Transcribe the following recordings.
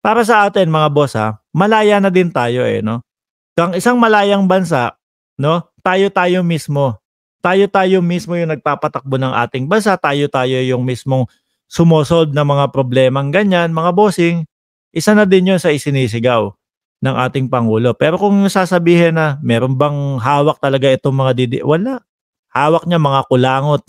para sa atin mga boss malaya na din tayo no. Ang isang malayang bansa, no, tayo-tayo mismo. Tayo-tayo mismo yung nagpapatakbo ng ating bansa, tayo-tayo yung mismong sumosolve ng mga problemang ganyan, mga bossing. Isa na din yun sa isinisigaw ng ating Pangulo. Pero kung sasabihin na meron bang hawak talaga itong mga wala. Hawak niya mga kulangot.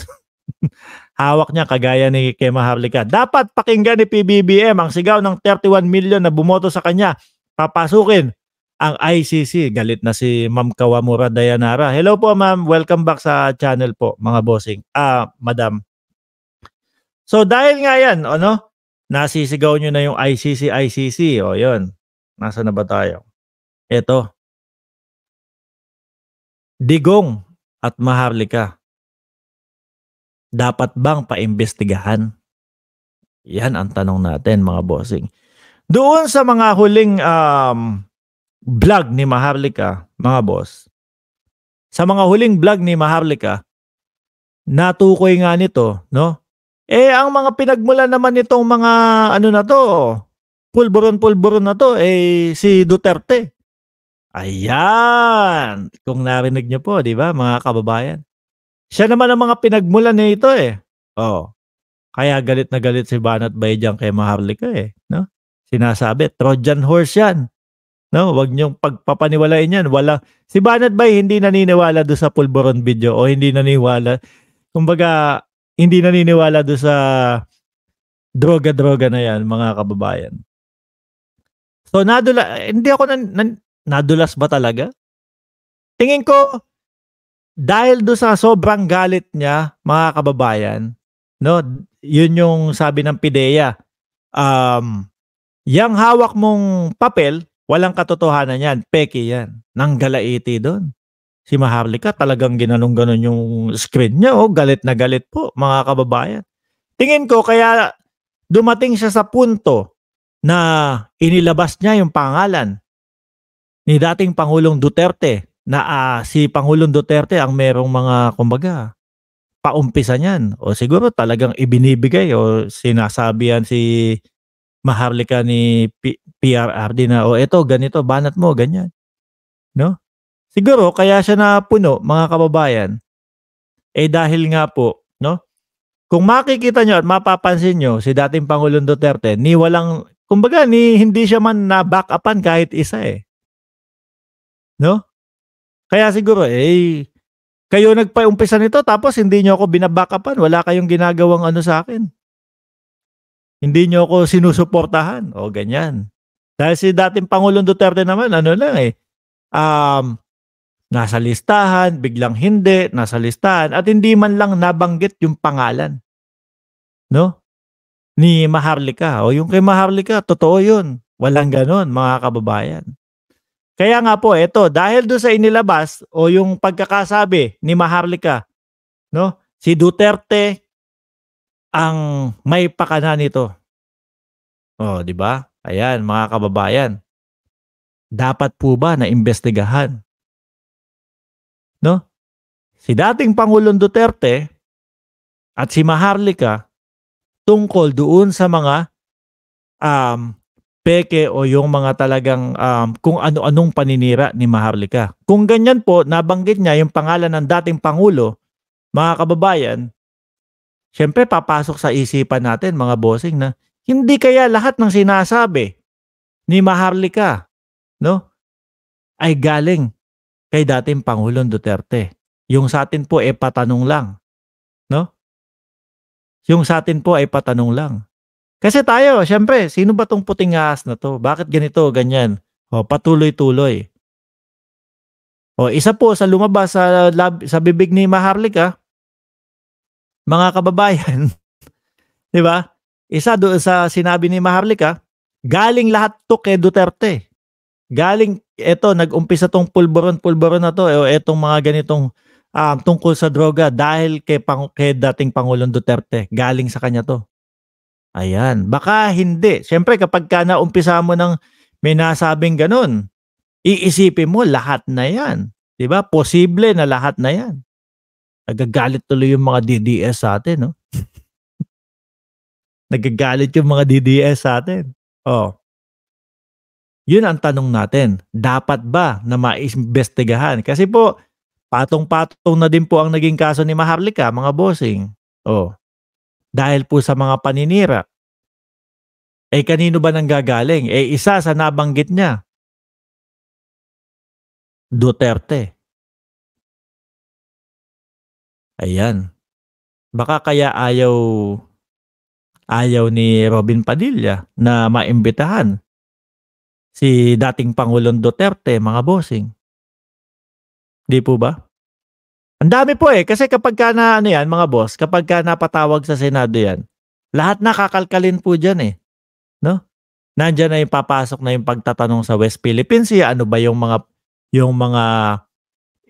Hawak niya kagaya ni Kema Harlika. Dapat pakinggan ni PBBM ang sigaw ng 31 million na bumoto sa kanya. Papasukin ang ICC. Galit na si Ma'am Kawamura Dayanara. Hello po ma'am, welcome back sa channel po mga bossing. Madam. So dahil nga yan, nasisigaw nyo na yung ICC. O yun, nasa na ba tayo? Ito. Digong at Maharlika. Dapat bang paimbestigahan? Yan ang tanong natin mga bossing. Doon sa mga huling vlog ni Maharlika, mga boss. Sa mga huling vlog ni Maharlika, natukoy nga nito, no? Ang mga pinagmulan naman nitong mga na to, pulburon-pulburon na to, si Duterte. Ayan! Kung narinig nyo po, di ba, mga kababayan? Siya naman ang mga pinagmulan nito Kaya galit na galit si Banat Baydyan kay Maharlika no? Sinasabi, Trojan horse yan. No, wag niyong pagpapaniwalain yan. Si Banat Bay hindi naniniwala do sa pulburon video o hindi naniniwala. Kumbaga, hindi naniniwala do sa droga-droga na yan, mga kababayan. So, hindi ako nadulas ba talaga? Tingin ko, dahil do sa sobrang galit niya, mga kababayan, no, yun yung sabi ng PIDEA, yang hawak mong papel, walang katotohanan yan, peke yan, nanggalaiti doon. Si Maharlika talagang ginanong-ganon yung screen niya, galit na galit po, mga kababayan. Tingin ko, kaya dumating siya sa punto na inilabas niya yung pangalan ni dating Pangulong Duterte, na si Pangulong Duterte ang merong mga, kumbaga, paumpisa niyan. O siguro talagang ibinibigay o sinasabi yan si Maharlika ni PRRD na, eto, ganito, banat mo, ganyan. No? Siguro, kaya siya napuno, mga kababayan, dahil nga po, no? Kung makikita nyo at mapapansin nyo, si dating Pangulong Duterte, hindi siya man na-back upan kahit isa No? Kaya siguro, kayo nagpa-umpisa nito tapos hindi nyo ako binabackupan. Wala kayong ginagawang sa akin. Hindi nyo ako sinusuportahan. O ganyan. Dahil si dating Pangulong Duterte naman, nasa listahan, biglang hindi, nasa listahan, at hindi man lang nabanggit yung pangalan. No? Ni Maharlika. O yung kay Maharlika, totoo yun. Walang ganon, mga kababayan. Kaya nga po, dahil doon sa inilabas o yung pagkakasabi ni Maharlika, no? Si Duterte ang may pakana nito. Di ba? Ayan, mga kababayan. Dapat po ba na imbestigahan? No? Si dating Pangulong Duterte at si Maharlika tungkol doon sa mga peke o yung mga talagang kung ano-anong paninira ni Maharlika. Kung ganyan po, nabanggit niya yung pangalan ng dating Pangulo, mga kababayan, syempre papasok sa isipan natin, mga bossing, na hindi kaya lahat ng sinasabi ni Maharlika, no, ay galing kay dating Pangulong Duterte. Yung sa atin po patanong lang. No? Yung sa atin po patanong lang. Kasi tayo, syempre, sino ba tong puting ahas na to? Bakit ganito, ganyan? Patuloy-tuloy. Isa po sa lumabas sa bibig ni Maharlika, mga kababayan, di ba? Isa doon sa sinabi ni Maharlika, galing lahat to kay Duterte. Galing, nag-umpisa tong pulburon na to, etong mga ganitong tungkol sa droga dahil kay dating Pangulong Duterte. Galing sa kanya to. Ayan, baka hindi. Siyempre kapag naumpisa mo ng may nasabing ganun, iisipin mo lahat na yan. Diba? Posible na lahat na yan. Nagagalit tuloy yung mga DDS sa atin, no? Nagagalit yung mga DDS sa atin. Yun ang tanong natin, dapat ba na maimbestigahan? Kasi po, patong-patong na din po ang naging kaso ni Maharlika, mga bossing. Oh, dahil po sa mga paninira. Eh kanino ba nanggagaling? Eh isa sa nabanggit niya, Duterte. Ayan. Baka kaya ayaw ni Robin Padilla na maimbitahan si dating Pangulong Duterte, mga bossing. Di po ba? Ang dami po eh, kasi kapagka na ano yan, mga boss, kapagka napatawag sa Senado yan, lahat nakakalkalin po dyan eh. No? Nandiyan na yung papasok na yung pagtatanong sa West Philippine Sea, ano ba yung mga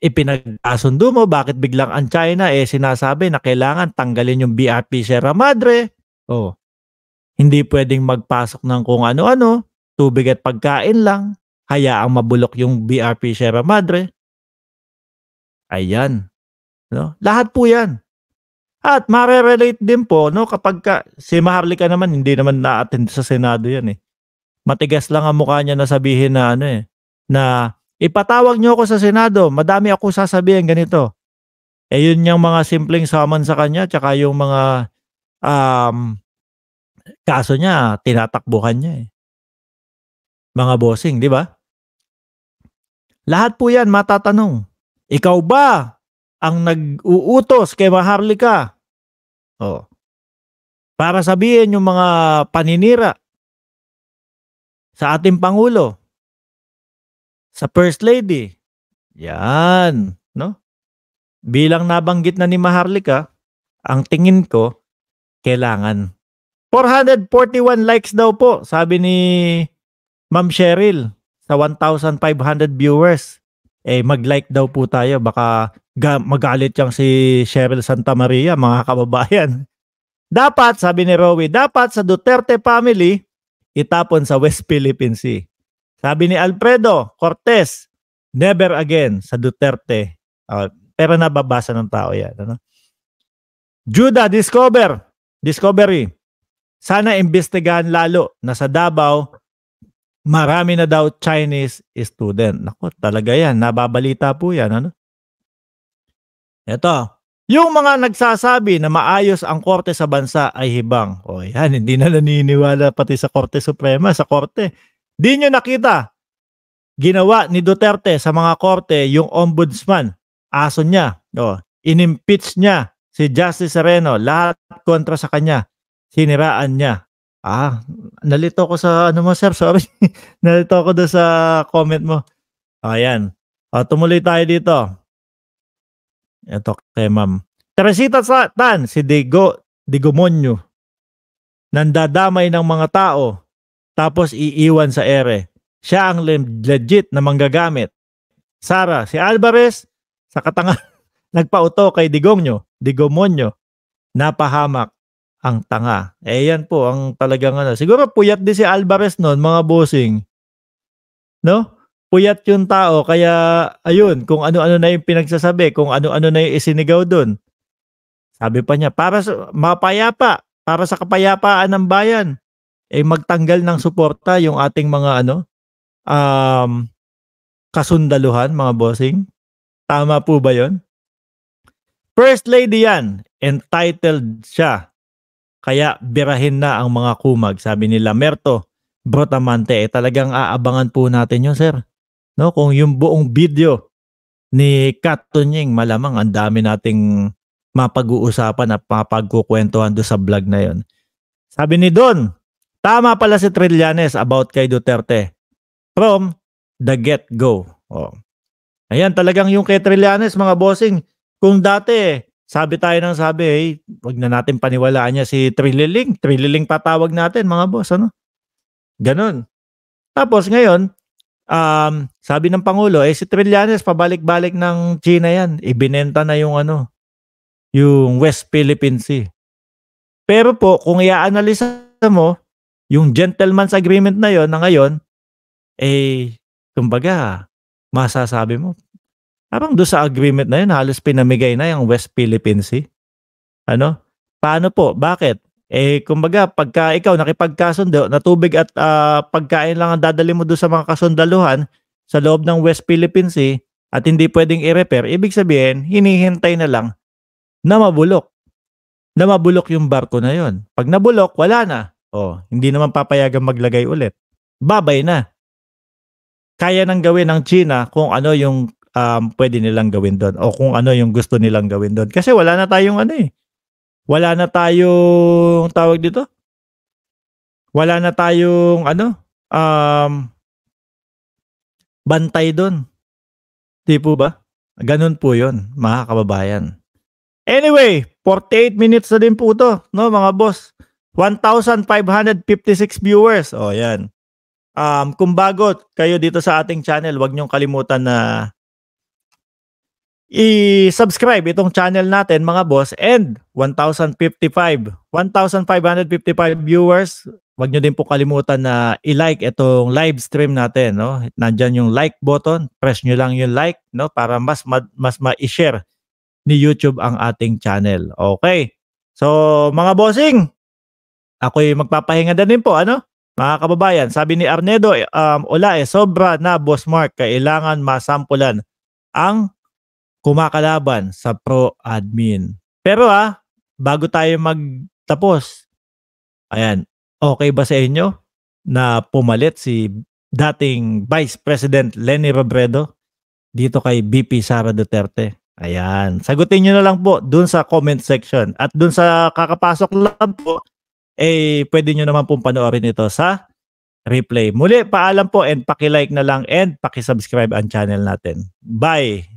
ipinagkasundo mo, bakit biglang ang China eh sinasabi na kailangan tanggalin yung BRP Sierra Madre. Oh, hindi pwedeng magpasok ng kung ano-ano, tubig at pagkain lang, hayaang mabulok yung BRP Sierra Madre. Ayan, no? Lahat po 'yan. At mare-relate din po no kapag si Maharlika naman hindi naman na-attend sa Senado 'yan eh. Matigas lang ang mukha niya na sabihin na ano eh, na ipatawag niyo ako sa Senado, madami ako sasabihin ganito. Eh yun yung mga simpleng summon sa kanya tsaka yung mga kaso niya tinatakbuhan niya eh. Mga bossing, di ba? Lahat po yan matatanong. Ikaw ba ang nag-uutos kay Maharlika? Oh. Para sabihin yung mga paninira sa ating Pangulo, sa First Lady. Yan, no? Bilang nabanggit na ni Maharlika, ang tingin ko, kailangan. 441 likes daw po, sabi ni Ma'am Cheryl, sa 1,500 viewers. Eh, mag-like daw po tayo. Baka magalit yang si Cheryl Santa Maria, mga kababayan. Dapat, sabi ni Rowie, dapat sa Duterte family, itapon sa West Philippine Sea. Sabi ni Alfredo Cortez, never again sa Duterte. Pero nababasa ng tao yan. Ano? Judah Discovery. Sana imbestigahan lalo na sa Davao, marami na daw Chinese student. Naku, talaga yan. Nababalita po yan. Ano? Ito. Yung mga nagsasabi na maayos ang korte sa bansa ay hibang. O yan, hindi na naniniwala pati sa Korte Suprema, sa korte. Di nyo nakita. Ginawa ni Duterte sa mga korte yung ombudsman. Aso niya. O, inimpeach niya si Justice Sereno. Lahat kontra sa kanya. Siniraan niya. Nalito ko sa ano mo, sir. Sorry. Nalito ko doon sa comment mo. Ayan. Tumuloy tayo dito. Ito kay ma'am. Teresita Tan, si Digomonyo. Nandadamay ng mga tao. Tapos iiwan sa ere. Siya ang legit na manggagamit. Sara, si Alvarez, sa katanga, nagpauto kay Digomonyo. Napahamak ang tanga. Eh yan po ang talagang ano. Siguro puyat din si Alvarez noon, mga bossing. No? Puyat yung tao kaya ayun, kung ano-ano na yung pinagsasabi, kung ano-ano na yung isinigaw doon. Sabi pa niya, para sa mapayapa, para sa kapayapaan ng bayan, eh magtanggal ng suporta yung ating mga kasundaluhan, mga bossing. Tama po ba yon? First Lady yan, entitled siya. Kaya birahin na ang mga kumag, sabi nila Merto Brotamante. Talagang aabangan po natin yun, sir. No, kung yung buong video ni Kat Tunying, malamang ang dami nating mapag-uusapan at mapagkukwentuhan doon sa vlog na yon. Sabi ni Don, tama pala si Trillanes about kay Duterte. From the get-go. Oh. Ayan, talagang yung kay Trillanes, mga bossing, kung dati sabi tayo ng sabi, wag na natin paniwalaan niya si Trililing. Trililing patawag natin, mga boss, ano? Ganon. Tapos ngayon, sabi ng Pangulo, si Trillanes, pabalik-balik ng China yan. Ibinenta na yung yung West Philippine Sea. Pero po, kung i-analisa mo, yung gentleman's agreement na yon na ngayon, kumbaga, masasabi mo, parang doon sa agreement na yun, halos pinamigay na yung West Philippine Sea. Ano? Paano po? Bakit? Kumbaga pagka ikaw nakipagkasundo na tubig at, pagkain lang ang dadalhin mo dun sa mga kasundaluhan sa loob ng West Philippine Sea at hindi puwedeng i-repair, ibig sabihin hinihintay na lang na mabulok, yung barko na yon. 'Pag nabulok, wala na. Hindi naman papayagang maglagay ulit, babay na. Kaya nang gawin ng China kung ano yung, puwede nilang gawin dun o kung ano yung gusto nilang gawin dun. Kasi wala na tayong ano, wala na tayong tawag dito, wala na tayong ano, bantay dun, 'di po ba? Ganun po yun, mga kababayan. Anyway, 48 minutes na din po 'to 'no, mga boss. 1,556 viewers, yan. Kung bago kayo dito sa ating channel, huwag niyong kalimutan na i-subscribe itong channel natin, mga boss, and 1,555 viewers. Huwag niyo din po kalimutan na i-like itong live stream natin, no? Nandiyan yung like button, press niyo lang yung like, no, para mas ma-share ni YouTube ang ating channel. Okay. So, mga bossing, ako'y magpapahinga na din po, ano? Mga kababayan, sabi ni Arnedo, sobra na, Boss Mark, kailangan masampulan ang kumakalaban sa pro admin. Pero bago tayo magtapos, ayan, okay ba sa inyo na pumalit si dating Vice President Leni Robredo dito kay VP Sara Duterte? Ayan, sagutin nyo na lang po dun sa comment section. At dun sa kakapasok lang po, pwede nyo naman pong panoorin ito sa replay. Muli, paalam po and paki-like na lang and paki-subscribe ang channel natin. Bye!